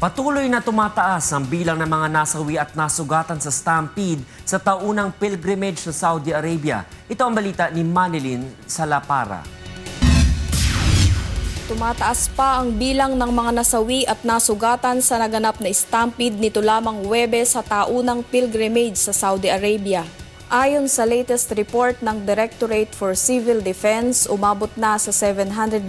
Patuloy na tumataas ang bilang ng mga nasawi at nasugatan sa stampede sa taunang pilgrimage sa Saudi Arabia. Ito ang balita ni Manilyn Salapara. Tumataas pa ang bilang ng mga nasawi at nasugatan sa naganap na stampede nito lamang Huwebes sa taunang pilgrimage sa Saudi Arabia. Ayon sa latest report ng Directorate for Civil Defense, umabot na sa 719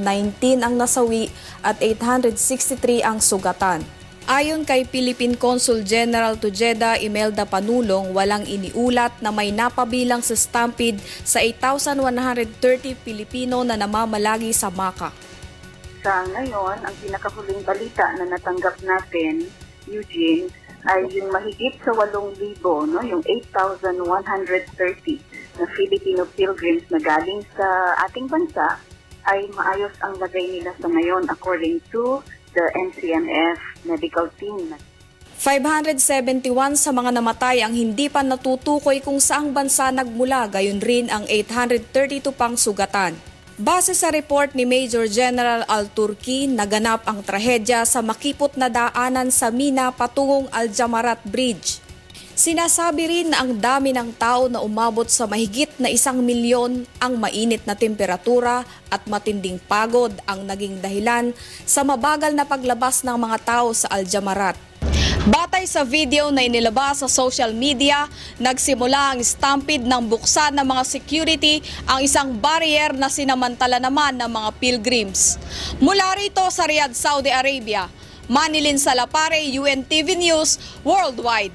ang nasawi at 863 ang sugatan. Ayon kay Philippine Consul General to Jeddah Imelda Panulong, walang iniulat na may napabilang sa stampede sa 8,130 Pilipino na namamalagi sa Makkah. Sa ngayon, ang pinakahuling balita na natanggap natin, Eugene, ay yung mahigit sa 8,000, no? Yung 8,130 na Filipino pilgrims na galing sa ating bansa ay maayos ang lagay nila sa ngayon according to the NCMF medical team. 571 sa mga namatay ang hindi pa natutukoy kung saang bansa nagmula, gayon rin ang 832 pang sugatan. Base sa report ni Major General Al-Turki, naganap ang trahedya sa makipot na daanan sa Mina patungong Al-Jamarat Bridge. Sinasabi rin na ang dami ng tao na umabot sa mahigit na 1,000,000 ang mainit na temperatura at matinding pagod ang naging dahilan sa mabagal na paglabas ng mga tao sa Al-Jamarat. Batay sa video na inilabas sa social media, nagsimula ang stampede ng buksan ng mga security ang isang barrier na sinamantala naman ng mga pilgrims. Mula rito sa Riyadh, Saudi Arabia, Manilyn Salapare, UNTV News Worldwide.